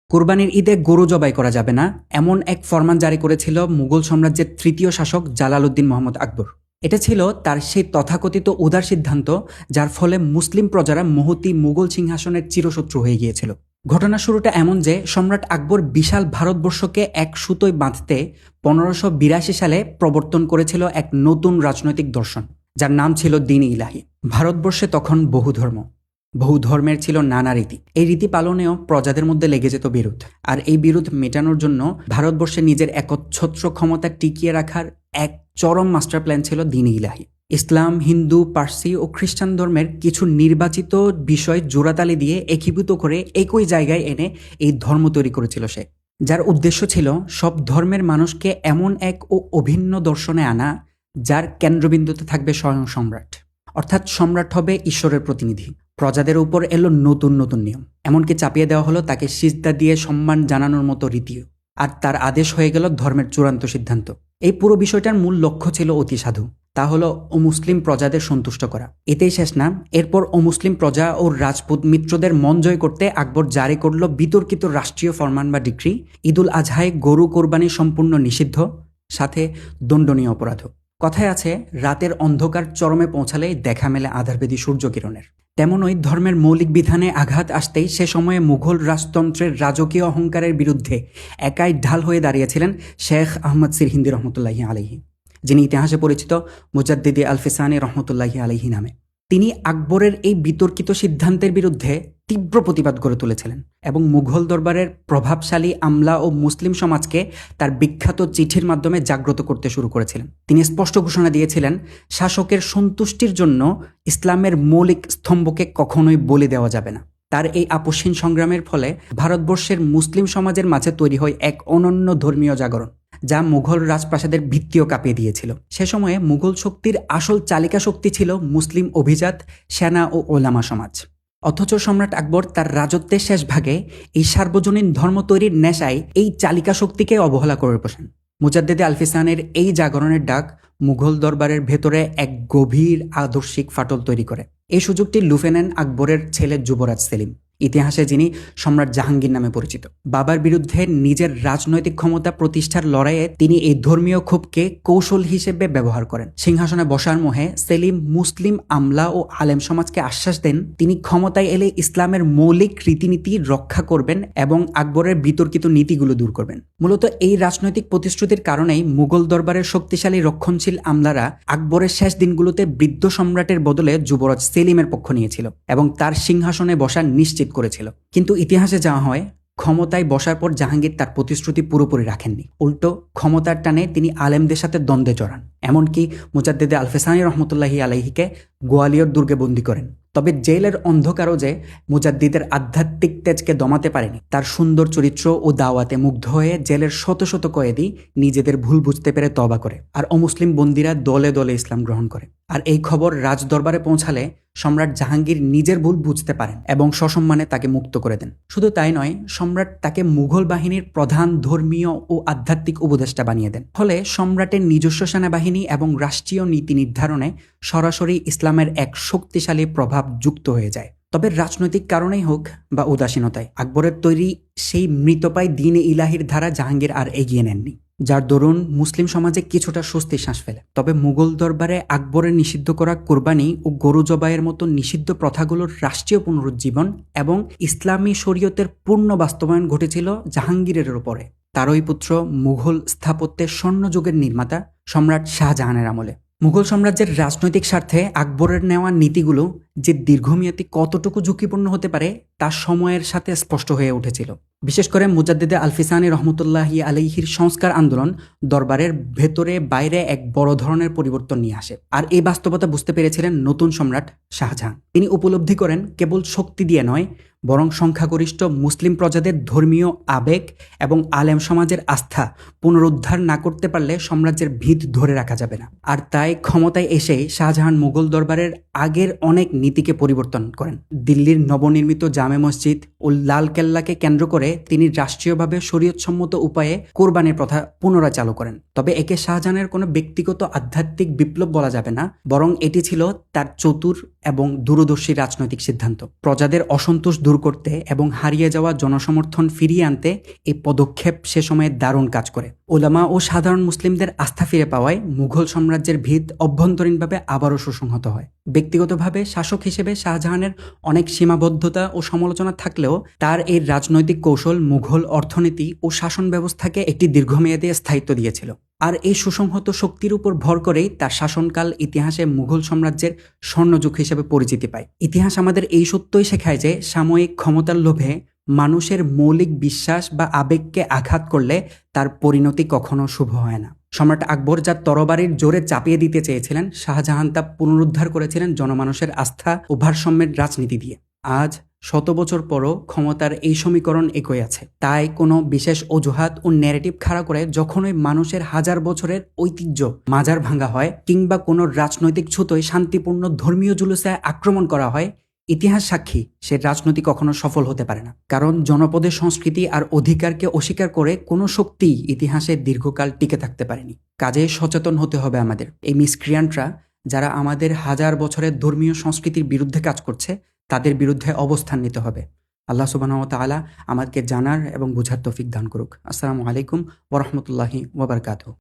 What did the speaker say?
কোরবানির ঈদে গরু জবাই করা যাবে না, এমন এক ফরমান জারি করেছিল মুঘল সাম্রাজ্যের তৃতীয় শাসক জালালউদ্দিন মোহাম্মদ আকবর। এটা ছিল তার সেই তথাকথিত উদার সিদ্ধান্ত, যার ফলে মুসলিম প্রজারা মহতী মুঘল সিংহাসনের চিরশত্রু হয়ে গিয়েছিল। ঘটনার শুরুটা এমন যে সম্রাট আকবর বিশাল ভারতবর্ষকে এক সুতোয় বাঁধতে 1582 সালে প্রবর্তন করেছিল এক নতুন রাজনৈতিক দর্শন, যার নাম ছিল দ্বীন-ই ইলাহি। ভারতবর্ষে তখন বহু ধর্মের ছিল নানা রীতি। এই রীতি পালনেও প্রজাদের মধ্যে লেগে যেত বিরোধ, আর এই বিরোধ মেটানোর জন্য ভারতবর্ষে নিজের একচ্ছত্র ক্ষমতা টিকিয়ে রাখার এক চরম মাস্টার প্ল্যান ছিল দ্বীন-ই ইলাহি। ইসলাম, হিন্দু, পার্সি ও খ্রিস্টান ধর্মের কিছু নির্বাচিত বিষয় জোড়াতালি দিয়ে একীভূত করে একই জায়গায় এনে এই ধর্ম তৈরি করেছিল সে, যার উদ্দেশ্য ছিল সব ধর্মের মানুষকে এমন এক ও অভিন্ন দর্শনে আনা, যার কেন্দ্রবিন্দুতে থাকবে স্বয়ং সম্রাট। অর্থাৎ সম্রাট হবে ঈশ্বরের প্রতিনিধি। প্রজাদের উপর এলো নতুন নতুন নিয়ম, এমনকি চাপিয়ে দেওয়া হলো তাকে সিজদা দিয়ে সম্মান জানানোর মতো রীতিও, আর তার আদেশ হয়ে গেল ধর্মের চূড়ান্ত সিদ্ধান্ত। এই পুরো বিষয়টার মূল লক্ষ্য ছিল অতি সাধু, তা হলো অমুসলিম প্রজাদের সন্তুষ্ট করা। এতেই শেষ না, এরপর অমুসলিম প্রজা ও রাজপুত মিত্রদের মন জয় করতে আকবর জারি করল বিতর্কিত রাষ্ট্রীয় ফরমান বা ডিক্রি। ঈদুল আজহায় গরু কোরবানি সম্পূর্ণ নিষিদ্ধ, সাথে দণ্ডনীয় অপরাধ। কথায় আছে, রাতের অন্ধকার চরমে পৌঁছালেই দেখা মেলে আধারবেদী সূর্যকিরণের। তেমনই ধর্মের মৌলিক বিধানে আঘাত আসতেই সে সময়ে মুঘল রাজতন্ত্রের রাজকীয় অহংকারের বিরুদ্ধে একাই ঢাল হয়ে দাঁড়িয়েছিলেন শেখ আহমদ সিরহিন্দি রহমতুল্লাহি আলাইহি, যিনি ইতিহাসে পরিচিত মুজাদ্দিদি আল-ফিসানি রহমতুল্লাহি আলাইহি নামে। তিনি আকবরের এই বিতর্কিত সিদ্ধান্তের বিরুদ্ধে তীব্র প্রতিবাদ গড়ে তুলেছিলেন এবং মুঘল দরবারের প্রভাবশালী আমলা ও মুসলিম সমাজকে তার বিখ্যাত চিঠির মাধ্যমে জাগ্রত করতে শুরু করেছিলেন। তিনি স্পষ্ট ঘোষণা দিয়েছিলেন, শাসকের সন্তুষ্টির জন্য ইসলামের মৌলিক স্তম্ভকে কখনোই বলি দেওয়া যাবে না। তার এই আপসহীন সংগ্রামের ফলে ভারতবর্ষের মুসলিম সমাজের মাঝে তৈরি হয় এক অনন্য ধর্মীয় জাগরণ, যা মুঘল রাজপ্রাসাদের ভিত্তিও কাঁপিয়ে দিয়েছিল। সে সময়ে মুঘল শক্তির আসল চালিকা শক্তি ছিল মুসলিম অভিজাত, সেনা ও ওলামা সমাজ। অথচ সম্রাট আকবর তার রাজত্বের শেষ ভাগে এই সার্বজনীন ধর্ম তৈরির নেশায় এই চালিকা শক্তিকে অবহেলা করে বসেন। মুজাদ্দিদে আল-ফিসানের এই জাগরণের ডাক মুঘল দরবারের ভেতরে এক গভীর আদর্শিক ফাটল তৈরি করে। এই সুযোগটি লুফে নেন আকবরের ছেলে যুবরাজ সেলিম, ইতিহাসে যিনি সম্রাট জাহাঙ্গীর নামে পরিচিত। বাবার বিরুদ্ধে নিজের রাজনৈতিক ক্ষমতা প্রতিষ্ঠার লড়াইয়ে তিনি এই ধর্মীয় ক্ষোভকে কৌশল হিসেবে ব্যবহার করেন। সিংহাসনে বসার মোহে সেলিম মুসলিম আমলা ও আলেম সমাজকে আশ্বাস দেন তিনি ক্ষমতায় এলে ইসলামের মৌলিক রীতিনীতি রক্ষা করবেন এবং আকবরের বিতর্কিত নীতিগুলো দূর করবেন। মূলত এই রাজনৈতিক প্রতিশ্রুতির কারণেই মুঘল দরবারের শক্তিশালী রক্ষণশীল আমলারা আকবরের শেষ দিনগুলোতে বৃদ্ধ সম্রাটের বদলে যুবরাজ সেলিমের পক্ষ নিয়েছিল এবং তার সিংহাসনে বসা নিশ্চিত করেছিল। কিন্তু ইতিহাসে যা হয়, ক্ষমতায় বসার পর জাহাঙ্গীর তার প্রতিশ্রুতি পুরোপুরি রাখেননি। উল্টো ক্ষমতার টানে তিনি আলেমদের সাথে দ্বন্দ্বে জড়ান, এমনকি মুজাদ্দিদে আল-ফিসানি রহমতুল্লাহি আলাইহিকে গোয়ালিয়র দুর্গে বন্দী করেন। তবে জেলের অন্ধকারও যে মুজাদ্দিদের আধ্যাত্মিক তেজকে দমাতে পারেনি। তার সুন্দর চরিত্র ও দাওয়াতে মুগ্ধ হয়ে জেলের শত শত কয়েদি নিজেদের ভুল বুঝতে পেরে তওবা করে, আর অমুসলিম বন্দীরা দলে দলে ইসলাম গ্রহণ করে। আর এই খবর রাজদরবারে পৌঁছালে সম্রাট জাহাঙ্গীর নিজের ভুল বুঝতে পারেন এবং সসম্মানে তাকে মুক্ত করে দেন। শুধু তাই নয়, সম্রাট তাকে মুঘল বাহিনীর প্রধান ধর্মীয় ও আধ্যাত্মিক উপদেষ্টা বানিয়ে দেন। ফলে সম্রাটের নিজস্ব সেনাবাহিনী এবং রাষ্ট্রীয় নীতি নির্ধারণে সরাসরি ইসলামের এক শক্তিশালী প্রভাব যুক্ত হয়ে যায়। তবে রাজনৈতিক কারণেই হোক বা উদাসীনতায় আকবরের তৈরি সেই মৃতপ্রায় দ্বীন-ই ইলাহির ধারা জাহাঙ্গীর আর এগিয়ে নেননি, যার দরুন মুসলিম সমাজে কিছুটা স্বস্তি শ্বাস ফেলে। তবে মুঘল দরবারে আকবরের নিষিদ্ধ করা কোরবানি ও গরু জবাইয়ের মতো নিষিদ্ধ প্রথাগুলোর রাষ্ট্রীয় পুনরুজ্জীবন এবং ইসলামী শরীয়তের পূর্ণ বাস্তবায়ন ঘটেছিল জাহাঙ্গীরের উপরে। তারই পুত্র মুঘল স্থাপত্যের স্বর্ণযুগের নির্মাতা সম্রাট শাহজাহানের আমলে। মুঘল সাম্রাজ্যের রাজনৈতিক স্বার্থে আকবরের নেওয়া নীতিগুলো যে দীর্ঘমেয়াদী কতটুকু ঝুঁকিপূর্ণ হতে পারে তা সময়ের সাথে স্পষ্ট হয়ে উঠেছিল। বিশেষ করে মুজাদ্দিদে আল-ফিসানি রহমতুল্লাহি আলাইহির সংস্কার আন্দোলন দরবারের ভেতরে বাইরে এক বড় ধরনের পরিবর্তন নিয়ে আসে। আর এই বাস্তবতা বুঝতে পেরেছিলেন নতুন সম্রাট শাহজাহান। তিনি উপলব্ধি করেন কেবল শক্তি দিয়ে নয়, বরং সংখ্যাগরিষ্ঠ মুসলিম প্রজাদের ধর্মীয় আবেগ এবং আলেম সমাজের আস্থা পুনরুদ্ধার না করতে পারলে সাম্রাজ্যের ভিত ধরে রাখা যাবে না। আর তাই ক্ষমতায় এসেই শাহজাহান মুঘল দরবারের আগের অনেক নীতিকে পরিবর্তন করেন। দিল্লির নবনির্মিত জামে মসজিদ ও লাল কেল্লাকে কেন্দ্র করে তিনি রাষ্ট্রীয়ভাবে শরীয়তসম্মত উপায়ে কোরবানির প্রথা পুনরায় চালু করেন। তবে একে শাহজাহানের কোনো ব্যক্তিগত আধ্যাত্মিক বিপ্লব বলা যাবে না, বরং এটি ছিল তার চতুর এবং দূরদর্শী রাজনৈতিক সিদ্ধান্ত। প্রজাদের অসন্তোষ দূর দূর করতে এবং হারিয়ে যাওয়া জনসমর্থন ফিরিয়ে আনতে এই পদক্ষেপ সে সময়ে দারুণ কাজ করে। ওলামা ও সাধারণ মুসলিমদের আস্থা ফিরে পাওয়ায় মুঘল সাম্রাজ্যের ভিত অভ্যন্তরীণভাবে আবারও সুসংহত হয়। ব্যক্তিগতভাবে শাসক হিসেবে শাহজাহানের অনেক সীমাবদ্ধতা ও সমালোচনা থাকলেও তার এই রাজনৈতিক কৌশল মুঘল অর্থনীতি ও শাসন ব্যবস্থাকে একটি দীর্ঘমেয়াদী স্থায়িত্ব দিয়েছিল। আর এই সুসংহত শক্তির উপর ভর করেই তার শাসনকাল ইতিহাসে মুঘল সাম্রাজ্যের স্বর্ণযুগ হিসেবে পরিচিতি পায়। ইতিহাস আমাদের এই সত্যই শেখায় যে সাময়িক ক্ষমতার লোভে মানুষের মৌলিক বিশ্বাস বা আবেগকে আঘাত করলে তার পরিণতি কখনো শুভ হয় না। সম্রাট আকবর যা তরবারির জোরে চাপিয়ে দিতে চেয়েছিলেন, শাহজাহান তা পুনরুদ্ধার করেছিলেন জনমানুষের আস্থা ও ভারসাম্যের রাজনীতি দিয়ে। আজ 100 বছর পরও ক্ষমতার এই সমীকরণ একই আছে। তাই কোনো বিশেষ অজুহাত ও ন্যারেটিভ খাড়া করে যখনই মানুষের হাজার বছরের ঐতিহ্য মাজার ভাঙা হয় কিংবা কোনো রাজনৈতিক ছুতোয় শান্তিপূর্ণ ধর্মীয় জুলুসে আক্রমণ করা হয়, ইতিহাস সাক্ষী সে রাজনীতি কখনো সফল হতে পারে না। কারণ জনপদের সংস্কৃতি আর অধিকারকে অস্বীকার করে কোনো শক্তি ইতিহাসে দীর্ঘকাল টিকে থাকতে পারেনি। কাজে সচেতন হতে হবে আমাদের। এই মিসক্রিয়ান্টরা যারা আমাদের হাজার বছরের ধর্মীয় সংস্কৃতির বিরুদ্ধে কাজ করছে, তাদের বিরুদ্ধে অবস্থান নিতে হবে। আল্লাহ সুবহানাহু ওয়া তাআলা আমাদেরকে জানার এবং বুঝার তৌফিক দান করুক। আসসালামু আলাইকুম ওয়া রাহমাতুল্লাহি ওয়া বারাকাতুহু।